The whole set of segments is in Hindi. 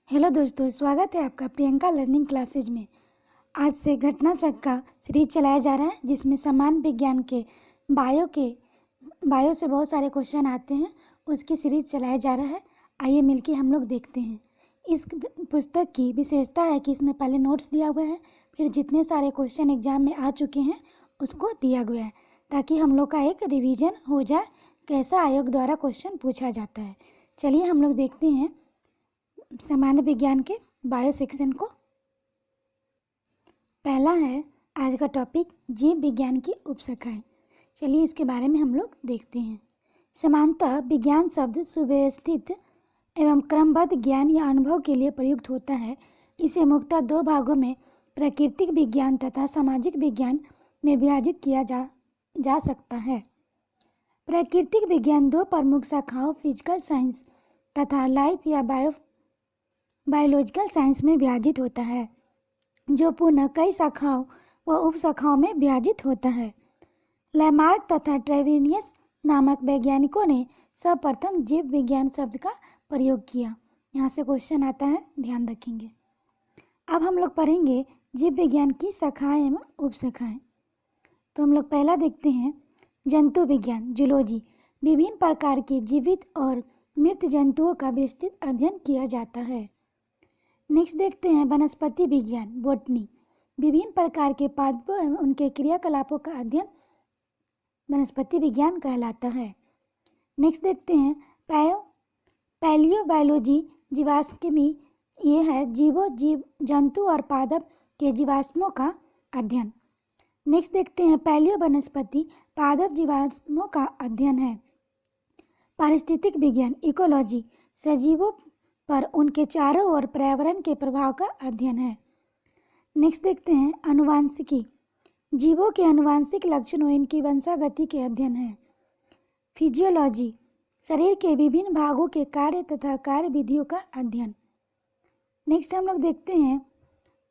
हेलो दोस्तों, स्वागत है आपका प्रियंका लर्निंग क्लासेज में। आज से घटना चक्र का सीरीज चलाया जा रहा है जिसमें सामान्य विज्ञान के बायो से बहुत सारे क्वेश्चन आते हैं। उसकी सीरीज चलाया जा रहा है। आइए मिलके हम लोग देखते हैं। इस पुस्तक की विशेषता है कि इसमें पहले नोट्स दिया हुआ है, फिर जितने सारे क्वेश्चन एग्जाम में आ चुके हैं उसको दिया गया है, ताकि हम लोग का एक रिवीजन हो जाए कैसा आयोग द्वारा क्वेश्चन पूछा जाता है। चलिए हम लोग देखते हैं सामान्य विज्ञान के बायो सेक्शन को। पहला है आज का टॉपिक जीव विज्ञान की उपशाखाएं। चलिए इसके बारे में हम लोग देखते हैं। सामान्यतः विज्ञान शब्द सुव्यवस्थित एवं क्रमबद्ध ज्ञान या अनुभव के लिए प्रयुक्त होता है। इसे मुख्यतः दो भागों में प्राकृतिक विज्ञान तथा सामाजिक विज्ञान में विभाजित किया जा सकता है। प्राकृतिक विज्ञान दो प्रमुख शाखाओं फिजिकल साइंस तथा लाइफ या बायोलॉजिकल साइंस में विभाजित होता है, जो पुनः कई शाखाओं व उपशाखाओं में विभाजित होता है। लैमार्क तथा ट्रेविनियस नामक वैज्ञानिकों ने सर्वप्रथम जीव विज्ञान शब्द का प्रयोग किया। यहाँ से क्वेश्चन आता है, ध्यान रखेंगे। अब हम लोग पढ़ेंगे जीव विज्ञान की शाखाएं एवं उपशाखाएं। तो हम लोग पहला देखते हैं जंतु विज्ञान, जूलॉजी। विभिन्न प्रकार के जीवित और मृत जंतुओं का विस्तृत अध्ययन किया जाता है। नेक्स्ट देखते हैं वनस्पति विज्ञान, बोटनी। विभिन्न प्रकार के पादपों एवं उनके क्रियाकलापों का अध्ययन वनस्पति विज्ञान कहलाता है। नेक्स्ट देखते हैं पैलियोबायोलॉजी, जीवाश्मी। ये है जीव जंतु और पादप के जीवाश्मों का अध्ययन। नेक्स्ट देखते हैं पैलियो वनस्पति, पादप जीवाश्मों का अध्ययन है। पारिस्थितिक विज्ञान, इकोलॉजी। सजीवों पर उनके चारों ओर पर्यावरण के प्रभाव का अध्ययन है। नेक्स्ट देखते हैं अनुवांशिकी। जीवों के अनुवांशिक लक्षणों इनकी वंशागति के अध्ययन है। फिजियोलॉजी। शरीर के विभिन्न भागों के कार्य तथा कार्य विधियों का अध्ययन। नेक्स्ट हम लोग देखते हैं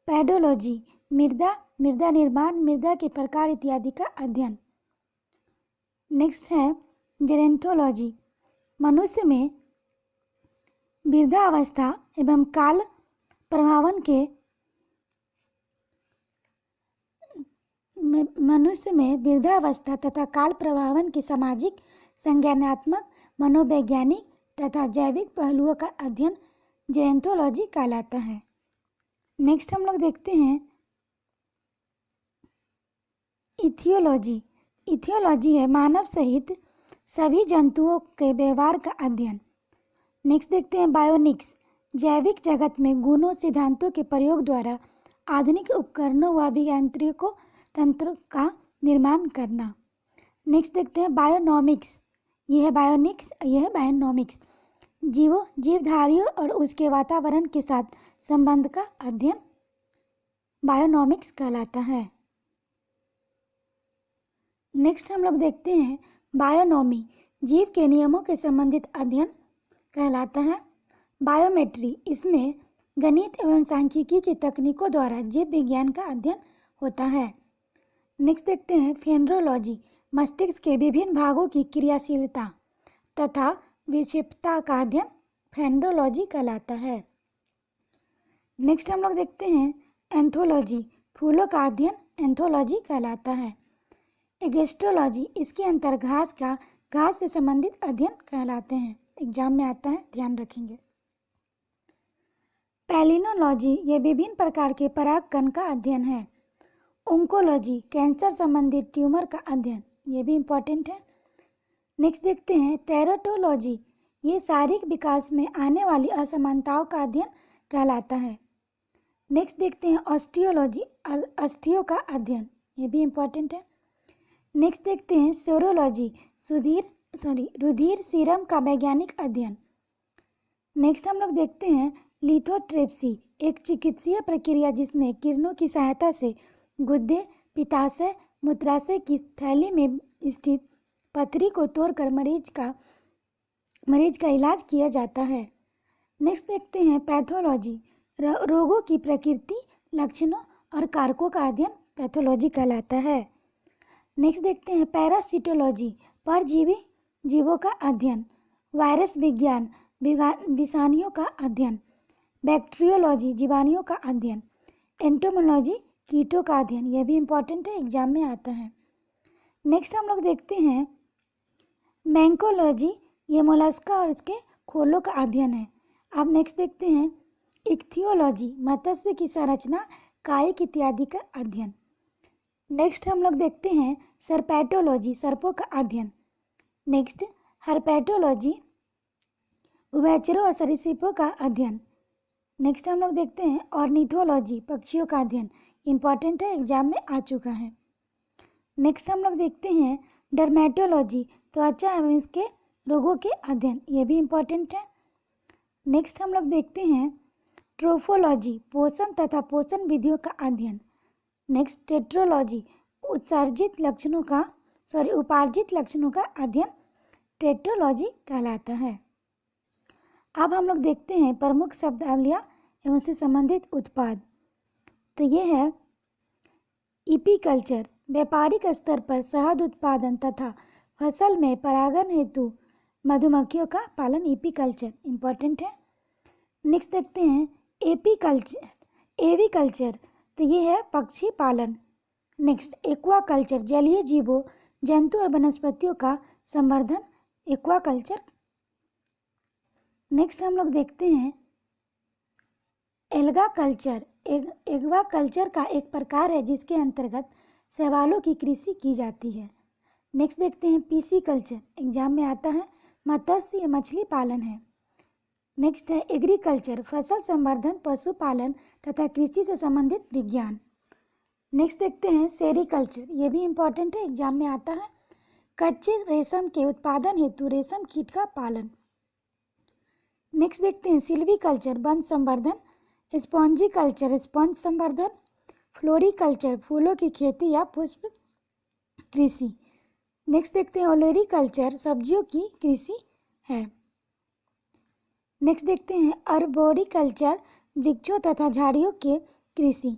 पेडोलॉजी। मृदा निर्माण, मृदा के प्रकार इत्यादि का अध्ययन। नेक्स्ट है जेरेंथोलॉजी। मनुष्य में वृद्धावस्था एवं काल प्रभावन के मनुष्य में वृद्धावस्था तथा काल प्रभावन के सामाजिक, संज्ञानात्मक, मनोवैज्ञानिक तथा जैविक पहलुओं का अध्ययन जेरेंथोलॉजी कहलाता है। नेक्स्ट हम लोग देखते हैं इथियोलॉजी। इथियोलॉजी है मानव सहित सभी जंतुओं के व्यवहार का अध्ययन। नेक्स्ट देखते हैं बायोनिक्स। जैविक जगत में गुणों, सिद्धांतों के प्रयोग द्वारा आधुनिक उपकरणों व अभियांत्रिकी तंत्र का निर्माण करना। नेक्स्ट देखते हैं बायोनॉमिक्स। यह है बायोनिक्स, यह है बायोनॉमिक्स। जीवधारियों और उसके वातावरण के साथ संबंध का अध्ययन बायोनॉमिक्स कहलाता है। नेक्स्ट हम लोग देखते हैं बायोनॉमी। जीव के नियमों के संबंधित अध्ययन कहलाता है। बायोमेट्री। इसमें गणित एवं सांख्यिकी की तकनीकों द्वारा जीव विज्ञान का अध्ययन होता है। नेक्स्ट देखते हैं फेनोलॉजी। मस्तिष्क के विभिन्न भागों की क्रियाशीलता तथा विक्षेपता का अध्ययन फेनोलॉजी कहलाता है। नेक्स्ट हम लोग देखते हैं एंथोलॉजी। फूलों का अध्ययन एंथोलॉजी कहलाता है। एगेस्ट्रोलॉजी। इसके अंतर घास से संबंधित अध्ययन कहलाते हैं। एग्जाम में आता है, ध्यान रखेंगे। पैलिनोलॉजी। ये विभिन्न प्रकार के परागकण का अध्ययन है। ओंकोलॉजी। कैंसर संबंधित ट्यूमर का अध्ययन, ये भी इम्पोर्टेंट है। नेक्स्ट देखते हैं टेराटोलॉजी। ये शारीरिक विकास में आने वाली असमानताओं का अध्ययन कहलाता है। नेक्स्ट देखते हैं ऑस्टियोलॉजी। अस्थियों का अध्ययन, ये भी इम्पोर्टेंट है। नेक्स्ट देखते हैं सेरोलॉजी। रुधिर सीरम का वैज्ञानिक अध्ययन। नेक्स्ट हम लोग देखते हैं लिथोट्रिप्सी। एक चिकित्सीय प्रक्रिया जिसमें किरणों की सहायता से गुर्दे, पित्ताशय, मूत्राशय की थैली में स्थित पथरी को तोड़कर मरीज का इलाज किया जाता है। नेक्स्ट देखते हैं पैथोलॉजी। रोगों की प्रकृति, लक्षणों और कारकों का अध्ययन पैथोलॉजी कहलाता है। नेक्स्ट देखते हैं पैरासिटोलॉजी। परजीवी जीवों का अध्ययन। वायरस विज्ञान, विषाणुओं का अध्ययन। बैक्टीरियोलॉजी जीवाणुओं का अध्ययन, एंटोमोलॉजी कीटों का अध्ययन, यह भी इम्पोर्टेंट है, एग्जाम में आता है। नेक्स्ट हम लोग देखते हैं मैंकोलॉजी, ये मोलस्का और इसके खोलों का अध्ययन है। अब नेक्स्ट देखते हैं इक्थियोलॉजी, मत्स्य की संरचना, कायिक इत्यादि का अध्ययन। नेक्स्ट हम लोग देखते हैं सर्पैटोलॉजी, सर्पों का अध्ययन। नेक्स्ट हर्पैटोलॉजी, उभयचरों और सरीसृपों का अध्ययन। नेक्स्ट हम लोग देखते हैं ऑर्निथोलॉजी, पक्षियों का अध्ययन, इम्पॉर्टेंट है, एग्जाम में आ चुका है। नेक्स्ट हम लोग देखते हैं डर्मेटोलॉजी, त्वचा एवं इसके रोगों के अध्ययन, ये भी इम्पॉर्टेंट है। नेक्स्ट हम लोग देखते हैं ट्रोफोलॉजी, पोषण तथा पोषण विधियों का अध्ययन। नेक्स्ट टेट्रोलॉजी, उपार्जित लक्षणों का अध्ययन टेट्रोलॉजी कहलाता है। अब हम लोग देखते हैं प्रमुख शब्दावलियाँ एवं उससे संबंधित उत्पाद। तो ये है इपीकल्चर, व्यापारिक स्तर पर शहद उत्पादन तथा फसल में परागण हेतु मधुमक्खियों का पालन, इपीकल्चर इम्पोर्टेंट है। नेक्स्ट देखते हैं एपीकल्चर, एवीकल्चर, तो ये है पक्षी पालन। नेक्स्ट एक्वाकल्चर, जलीय जीवों, जंतु और वनस्पतियों का संवर्धन, एक्वाकल्चर। नेक्स्ट हम लोग देखते हैं एल्गा कल्चर, एग्वा कल्चर का एक प्रकार है जिसके अंतर्गत शैवालों की कृषि की जाती है। नेक्स्ट देखते हैं पीसी कल्चर, एग्जाम में आता है, मत्स्य या मछली पालन है। नेक्स्ट है एग्रीकल्चर, फसल संवर्धन, पशुपालन तथा कृषि से संबंधित विज्ञान। नेक्स्ट देखते हैं सेरीकल्चर, ये भी इम्पोर्टेंट है, एग्जाम में आता है, कच्चे रेशम के उत्पादन हेतु रेशम कीट का पालन। नेक्स्ट देखते हैं सिल्वीकल्चर, वन संवर्धन, स्पॉन्जी कल्चर, स्पंज संवर्धन, फ्लोरीकल्चर, फूलों की खेती या पुष्प कृषि। नेक्स्ट देखते हैं ओलेरीकल्चर, सब्जियों की कृषि है। नेक्स्ट देखते हैं अर्बोरिकल्चर, वृक्षों तथा झाड़ियों के कृषि।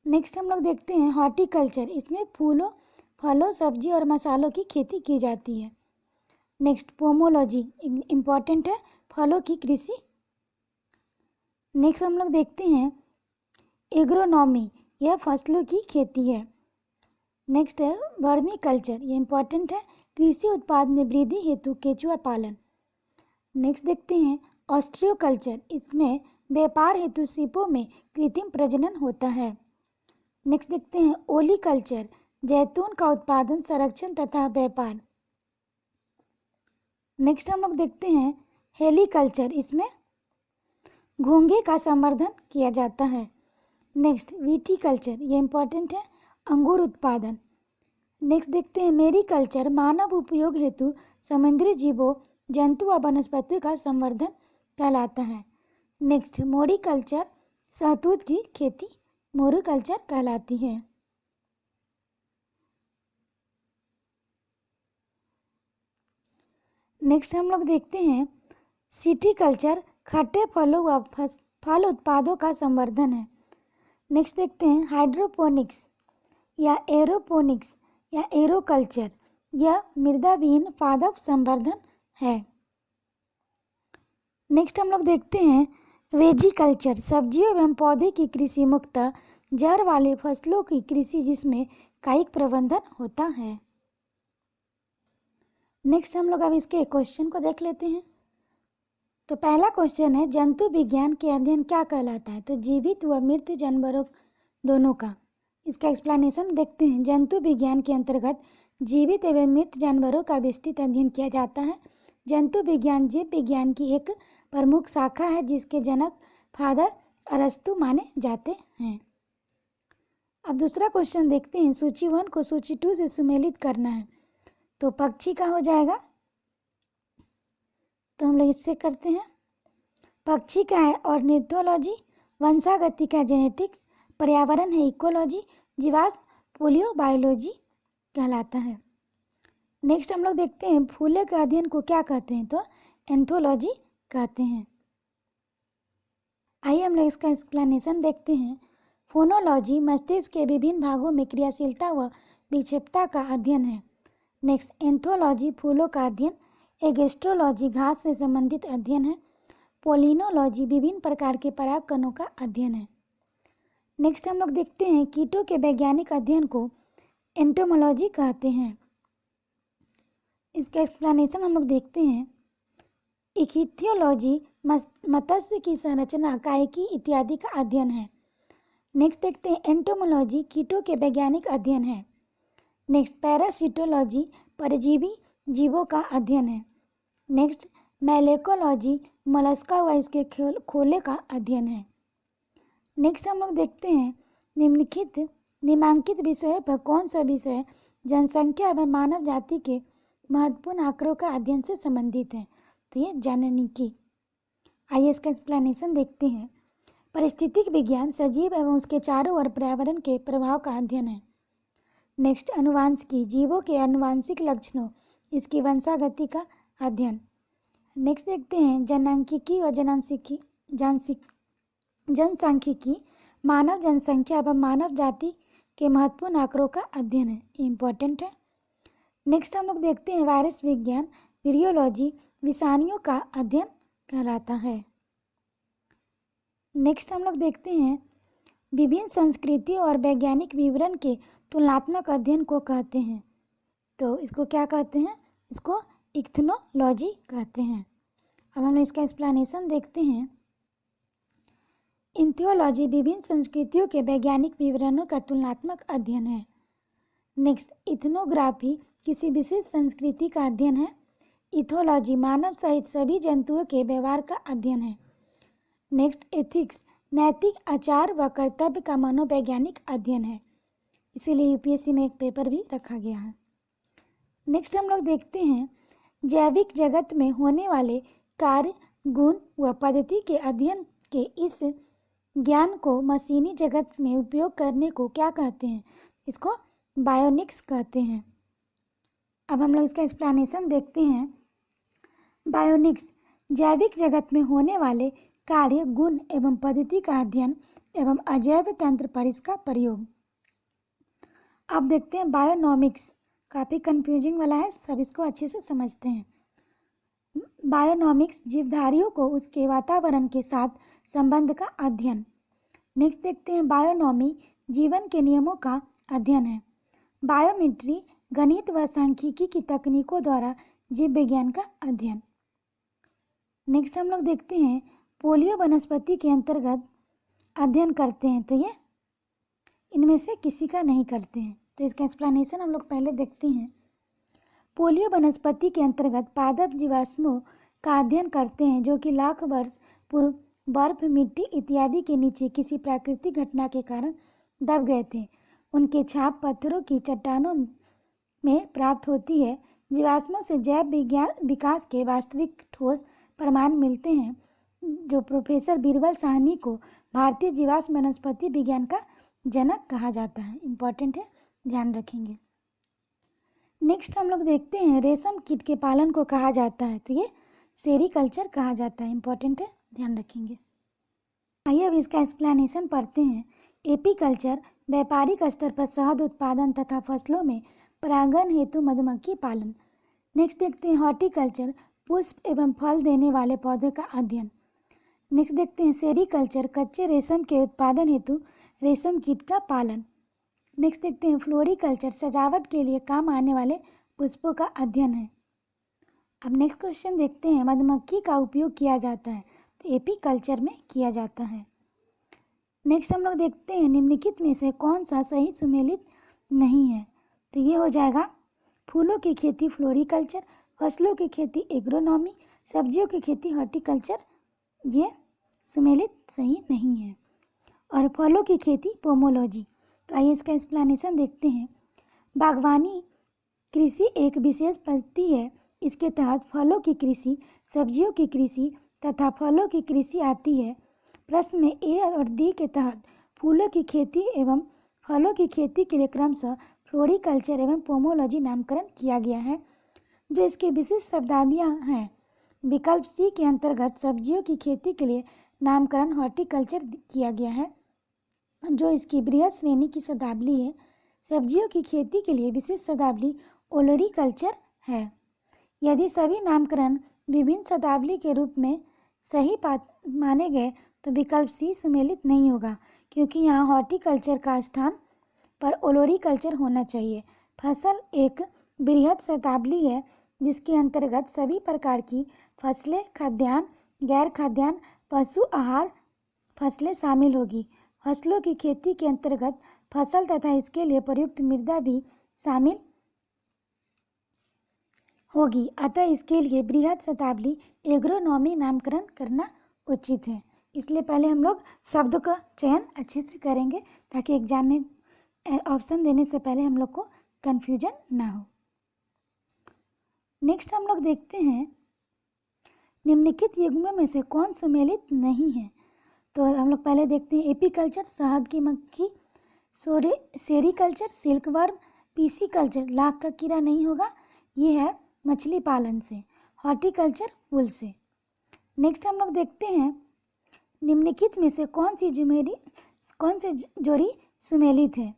नेक्स्ट हम लोग देखते हैं हॉर्टिकल्चर, इसमें फूलों, फलों, सब्जी और मसालों की खेती की जाती है। नेक्स्ट पोमोलॉजी, इम्पॉर्टेंट है, फलों की कृषि। नेक्स्ट हम लोग देखते हैं एग्रोनॉमी, यह फसलों की खेती है। नेक्स्ट है वर्मी कल्चर, ये इम्पॉर्टेंट है, कृषि उत्पाद में वृद्धि हेतु केंचुआ पालन। नेक्स्ट देखते हैं ऑस्ट्रियो कल्चर, इसमें व्यापार हेतु सीपों में कृत्रिम प्रजनन होता है। नेक्स्ट देखते हैं ओली कल्चर, जैतून का उत्पादन, संरक्षण तथा व्यापार। नेक्स्ट हम लोग देखते हैं हेलीकल्चर, इसमें घोंघे का संवर्धन किया जाता है। नेक्स्ट विटीकल्चर, ये इम्पॉर्टेंट है, अंगूर उत्पादन। नेक्स्ट देखते हैं मेरीकल्चर, मानव उपयोग हेतु समुद्री जीवों, जंतु व वनस्पति का संवर्धन कहलाता है। नेक्स्ट मोरीकल्चर, शहतूत की खेती मोरीकल्चर कहलाती है। नेक्स्ट हम लोग देखते हैं सिटीकल्चर, खट्टे फलों व फल उत्पादों का संवर्धन है। नेक्स्ट देखते हैं हाइड्रोपोनिक्स या एरोपोनिक्स या एरोकल्चर, यह मृदाविहीन पादप संवर्धन है। नेक्स्ट हम लोग देखते हैं वेजिकल्चर, सब्जियों एवं पौधे की कृषि, मुख्यतः जड़ वाले फसलों की कृषि जिसमें कायिक प्रबंधन होता है। नेक्स्ट हम लोग अब इसके क्वेश्चन को देख लेते हैं। तो पहला क्वेश्चन है जंतु विज्ञान के अध्ययन क्या कहलाता है? तो जीवित व मृत जानवरों दोनों का। इसका एक्सप्लेनेशन देखते हैं। जंतु विज्ञान के अंतर्गत जीवित एवं मृत जानवरों का विस्तृत अध्ययन किया जाता है। जंतु विज्ञान जीव विज्ञान की एक प्रमुख शाखा है जिसके जनक फादर अरस्तु माने जाते हैं। अब दूसरा क्वेश्चन देखते हैं। सूची 1 को सूची 2 से सुमेलित करना है, तो पक्षी का हो जाएगा। तो हम लोग इससे करते हैं। पक्षी का है ऑर्निथोलॉजी, वंशागति का जेनेटिक्स, पर्यावरण है इकोलॉजी, जीवाश्म पोलियो बायोलॉजी कहलाता है। नेक्स्ट हम लोग देखते हैं फूलों के अध्ययन को क्या कहते हैं? तो एंथोलॉजी कहते हैं। आइए हम लोग इसका एक्सप्लेनेशन देखते हैं। फोनोलॉजी मस्तिष्क के विभिन्न भागों में क्रियाशीलता व विक्षेपता का अध्ययन है। नेक्स्ट एंथोलॉजी फूलों का अध्ययन। एगेस्ट्रोलॉजी घास से संबंधित अध्ययन है। पोलिनोलॉजी विभिन्न प्रकार के पराग कणों का अध्ययन है। नेक्स्ट हम लोग देखते हैं कीटों के वैज्ञानिक अध्ययन को एंटोमोलॉजी कहते हैं। इसका एक्सप्लेनेशन हम लोग देखते हैं। इक्थियोलॉजी मत्स्य की संरचना, कायिकी इत्यादि का अध्ययन है। नेक्स्ट देखते हैं एंटोमोलॉजी कीटों के वैज्ञानिक अध्ययन है। नेक्स्ट पैरासिटोलॉजी परजीवी जीवों का अध्ययन है। नेक्स्ट मैलेकोलॉजी मोलस्का व इसके खोले का अध्ययन है। नेक्स्ट हम लोग देखते हैं निम्नलिखित विषयों पर कौन सा विषय जनसंख्या एवं मानव जाति के महत्वपूर्ण आंकड़ों का अध्ययन से संबंधित है। तो ये जननिकी। आइए इसका एक्सप्लेनेशन देखते हैं। पारिस्थितिक विज्ञान सजीव एवं उसके चारों ओर पर्यावरण के प्रभाव का अध्ययन है। नेक्स्ट अनुवांशिकी जीवों के अनुवांशिक लक्षणों, इसकी वंशागति का अध्ययन। नेक्स्ट देखते हैं जनसांख्यिकी और जनसांख्यिकी मानव जनसंख्या एवं मानव जाति के महत्वपूर्ण आंकड़ों का अध्ययन है, इम्पोर्टेंट है। नेक्स्ट हम लोग देखते हैं वायरस विज्ञान वीरियोलॉजी विषाणुओं का अध्ययन कहलाता है। नेक्स्ट हम लोग देखते हैं विभिन्न संस्कृतियों और वैज्ञानिक विवरण के तुलनात्मक अध्ययन को कहते हैं। तो इसको क्या कहते हैं? इसको इक्थनोलॉजी कहते हैं। अब हम इसका एक्सप्लेनेशन देखते हैं। इक्थियोलॉजी विभिन्न संस्कृतियों के वैज्ञानिक विवरणों का तुलनात्मक अध्ययन है। नेक्स्ट इथनोग्राफी किसी विशेष संस्कृति का अध्ययन है। इथोलॉजी मानव सहित सभी जंतुओं के व्यवहार का अध्ययन है। नेक्स्ट एथिक्स नैतिक आचार व कर्तव्य का मनोवैज्ञानिक अध्ययन है। इसीलिए यूपीएससी में एक पेपर भी रखा गया है। नेक्स्ट हम लोग देखते हैं जैविक जगत में होने वाले कार्य, गुण व पद्धति के अध्ययन के इस ज्ञान को मशीनी जगत में उपयोग करने को क्या कहते हैं? इसको बायोनिक्स कहते हैं। अब हम लोग इसका एक्सप्लेनेशन देखते हैं। बायोनिक्स जैविक जगत में होने वाले कार्य, गुण एवं पद्धति का अध्ययन एवं अजैव तंत्र पर इसका प्रयोग। अब देखते हैं बायोनॉमिक्स, काफ़ी कंफ्यूजिंग वाला है, सब इसको अच्छे से समझते हैं। बायोनॉमिक्स जीवधारियों को उसके वातावरण के साथ संबंध का अध्ययन। नेक्स्ट देखते हैं बायोनॉमी जीवन के नियमों का अध्ययन है। बायोमेट्री गणित व सांख्यिकी की तकनीकों द्वारा जीव विज्ञान का अध्ययन। नेक्स्ट हम लोग देखते हैं पोलियो वनस्पति के अंतर्गत अध्ययन करते हैं। तो ये इनमें से किसी का नहीं करते हैं। तो इसका एक्सप्लेनेशन हम लोग पहले देखते हैं। पोलियो वनस्पति के अंतर्गत पादप जीवाश्मों का अध्ययन करते हैं जो कि लाख वर्ष पूर्व बर्फ, मिट्टी इत्यादि के नीचे किसी प्राकृतिक घटना के कारण दब गए थे। उनके छाप पत्थरों की चट्टानों में प्राप्त होती है। जीवाश्मों से जैव विकास के वास्तविक ठोस प्रमाण मिलते हैं, जो प्रोफेसर बीरबल साहनी को भारतीय जीवाश्म वनस्पति विज्ञान का जनक कहा जाता है। इम्पॉर्टेंट है, ध्यान रखेंगे। नेक्स्ट हम लोग देखते हैं रेशम कीट के पालन को कहा जाता है। तो ये सेरीकल्चर कहा जाता है, इम्पॉर्टेंट है, ध्यान रखेंगे। आइए अब इसका एक्सप्लेनेशन पढ़ते हैं। एपीकल्चर व्यापारिक स्तर पर शहद उत्पादन तथा फसलों में परागण हेतु मधुमक्खी पालन। नेक्स्ट देखते हैं हॉर्टिकल्चर पुष्प एवं फल देने वाले पौधों का अध्ययन। नेक्स्ट देखते हैं सेरीकल्चर कच्चे रेशम के उत्पादन हेतु रेशम कीट का पालन। नेक्स्ट देखते हैं फ्लोरिकल्चर सजावट के लिए काम आने वाले पुष्पों का अध्ययन है। अब नेक्स्ट क्वेश्चन देखते हैं मधुमक्खी का उपयोग किया जाता है। तो एपीकल्चर में किया जाता है। नेक्स्ट हम लोग देखते हैं निम्नलिखित में से कौन सा सही सुमेलित नहीं है। तो ये हो जाएगा फूलों की खेती फ्लोरिकल्चर, फसलों की खेती एग्रोनॉमी, सब्जियों की खेती हॉर्टिकल्चर, ये सुमेलित सही नहीं है। और फलों की खेती पोमोलॉजी। तो आइए इसका एक्सप्लेनेशन देखते हैं। बागवानी कृषि एक विशेष पद्धति है। इसके तहत फलों की कृषि, सब्जियों की कृषि तथा फलों की कृषि आती है। प्रश्न में ए और डी के तहत फूलों की खेती एवं फलों की खेती के लिए क्रमशः फ्लोरिकल्चर एवं पोमोलॉजी नामकरण किया गया है, जो इसकी विशिष्ट शब्दावलियाँ हैं। विकल्प सी के अंतर्गत सब्जियों की खेती के लिए नामकरण हॉर्टिकल्चर किया गया है, जो इसकी बृहद श्रेणी की शब्दावली है। सब्जियों की खेती के लिए विशिष्ट शब्दावली ओलोरीकल्चर है। यदि सभी नामकरण विभिन्न शब्दावली के रूप में सही माने गए तो विकल्प सी सुमेलित नहीं होगा, क्योंकि यहाँ हॉर्टिकल्चर का स्थान पर ओलोरीकल्चर होना चाहिए। फसल एक बृहद शताब्दी है जिसके अंतर्गत सभी प्रकार की फसलें, खाद्यान्न, गैर खाद्यान्न, पशु आहार फसलें शामिल होगी। फसलों की खेती के अंतर्गत फसल तथा इसके लिए प्रयुक्त मृदा भी शामिल होगी, अतः इसके लिए बृहद शताब्दी एग्रोनॉमी नामकरण करना उचित है। इसलिए पहले हम लोग शब्द का चयन अच्छे से करेंगे ताकि एग्जाम में ऑप्शन देने से पहले हम लोग को कन्फ्यूजन ना हो। नेक्स्ट हम लोग देखते हैं निम्नलिखित युग्मों में से कौन सुमेलित नहीं है। तो हम लोग पहले देखते हैं एपीकल्चर शहद की मक्खी, सेरीकल्चर सिल्कवर्म, पीसीकल्चर लाख का कीड़ा नहीं होगा, ये है मछली पालन से, हॉर्टिकल्चर फूल से। नेक्स्ट हम लोग देखते हैं निम्नलिखित में से कौन सी जोड़ी सुमेलित है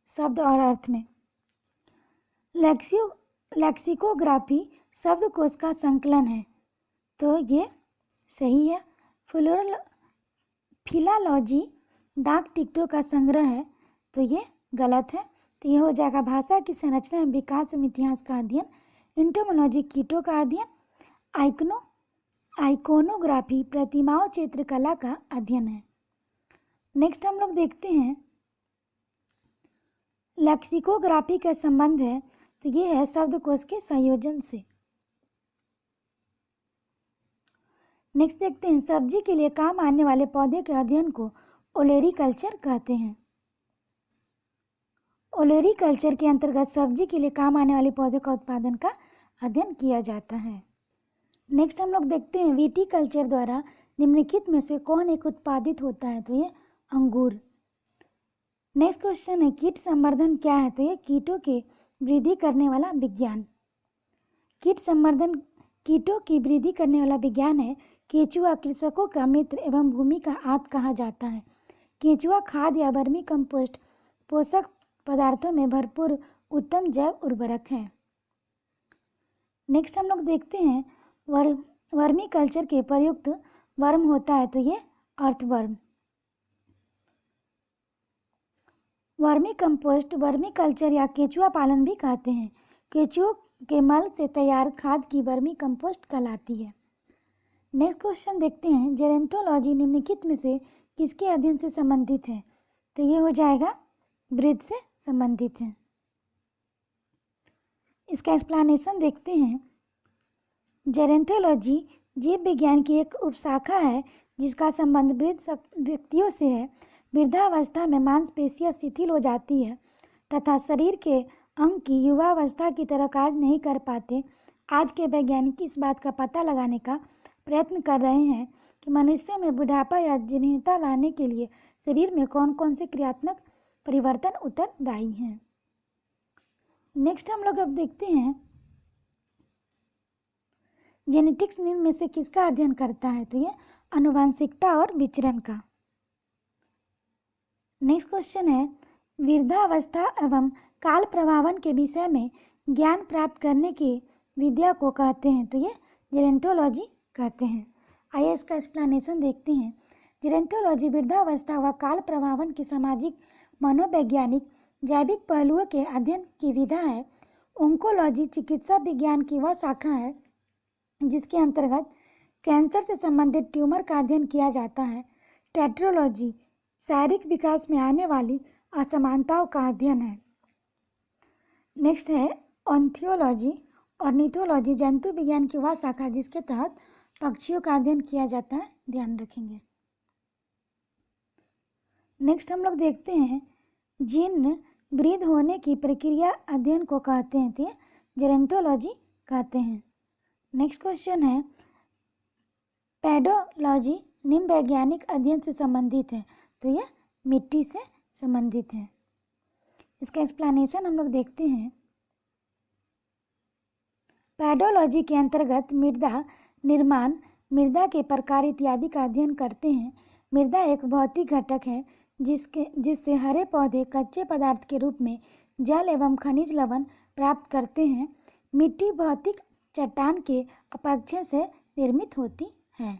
शब्द और अर्थ में। लेक्सिकोग्राफी शब्दकोश का संकलन है, तो ये सही है। फिलालॉजी डाक टिकटों का संग्रह है, तो ये गलत है। तो ये हो जाएगा भाषा की संरचना एवं विकास एवं इतिहास का अध्ययन, एंटोमोलॉजी कीटों का अध्ययन, आइकोनोग्राफी प्रतिमाओं चित्रकला का अध्ययन है। नेक्स्ट हम लोग देखते हैं लेक्सिकोग्राफी का संबंध है, तो ये है शब्दकोश के संयोजन से। नेक्स्ट देखते हैं सब्जी के लिए काम आने वाले पौधे के अध्ययन को ओलेरीकल्चर कहते हैं। ओलेरीकल्चर के अंतर्गत सब्जी के लिए काम आने वाले पौधे का उत्पादन का अध्ययन किया जाता है। नेक्स्ट हम लोग देखते हैं विटीकल्चर द्वारा निम्नलिखित में से कौन एक उत्पादित होता है, तो ये अंगूर। नेक्स्ट क्वेश्चन है कीट संवर्धन क्या है, तो ये कीटों के वृद्धि करने वाला विज्ञान। कीट संवर्धन कीटों की वृद्धि करने वाला विज्ञान है। केंचुआ कृषकों का मित्र एवं भूमि का आत कहा जाता है। केंचुआ खाद या वर्मी कंपोस्ट पोषक पदार्थों में भरपूर उत्तम जैव उर्वरक है। नेक्स्ट हम लोग देखते हैं वर्मी कल्चर के प्रयुक्त वर्म होता है, तो ये earthworm. Vermi compost vermi culture या केंचुआ पालन भी कहते हैं। केंचुओं के मल से तैयार खाद की वर्मी कंपोस्ट कहलाती है। नेक्स्ट क्वेश्चन देखते हैं जेरेंटोलॉजी निम्नलिखित में से किसके अध्ययन से संबंधित है, तो ये हो जाएगा वृद्ध से संबंधित है। इसका एक्सप्लेनेशन देखते हैं। जेरेंटोलॉजी जीव विज्ञान की एक उपशाखा है जिसका संबंध वृद्ध व्यक्तियों से है। वृद्धावस्था में मांसपेशियां शिथिल हो जाती है तथा शरीर के अंग की युवावस्था की तरह कार्य नहीं कर पाते। आज के वैज्ञानिक इस बात का पता लगाने का प्रयत्न कर रहे हैं कि मनुष्यों में बुढ़ापा या जीर्णता लाने के लिए शरीर में कौन कौन से क्रियात्मक परिवर्तन उत्तरदायी हैं। नेक्स्ट हम लोग अब देखते हैं जेनेटिक्स निम्न में से किसका अध्ययन करता है, तो ये आनुवंशिकता और विचरण का। नेक्स्ट क्वेश्चन है वृद्धावस्था एवं काल प्रभावन के विषय में ज्ञान प्राप्त करने की विद्या को कहते हैं, तो ये जेरेंटोलॉजी कहते हैं। आइए इसका एक्सप्लेनेशन देखते हैं। जेरेंटोलॉजी वृद्धावस्था व काल प्रभावन के सामाजिक, मनोवैज्ञानिक, जैविक पहलुओं के अध्ययन की विधा है। ओंकोलॉजी चिकित्सा विज्ञान की वह शाखा है जिसके अंतर्गत कैंसर से संबंधित ट्यूमर का अध्ययन किया जाता है। टेट्रोलॉजी शारीरिक विकास में आने वाली असमानताओं का अध्ययन है। नेक्स्ट है ऑर्निथोलॉजी। ऑर्निथोलॉजी जंतु विज्ञान की वह शाखा जिसके तहत पक्षियों का अध्ययन किया जाता है, ध्यान रखेंगे। नेक्स्ट हम लोग देखते हैं जीन वृद्ध होने की प्रक्रिया अध्ययन को कहते हैं, तो जेरेंटोलॉजी कहते हैं। नेक्स्ट क्वेश्चन है पेडोलॉजी निम्न वैज्ञानिक अध्ययन से संबंधित है, तो यह मिट्टी से संबंधित है। इसका एक्सप्लेनेशन हम लोग देखते हैं। पेडोलॉजी के अंतर्गत मृदा निर्माण, मृदा के प्रकार इत्यादि का अध्ययन करते हैं। मृदा एक भौतिक घटक है जिससे हरे पौधे कच्चे पदार्थ के रूप में जल एवं खनिज लवण प्राप्त करते हैं। मिट्टी भौतिक चट्टान के अपक्षय से निर्मित होती है।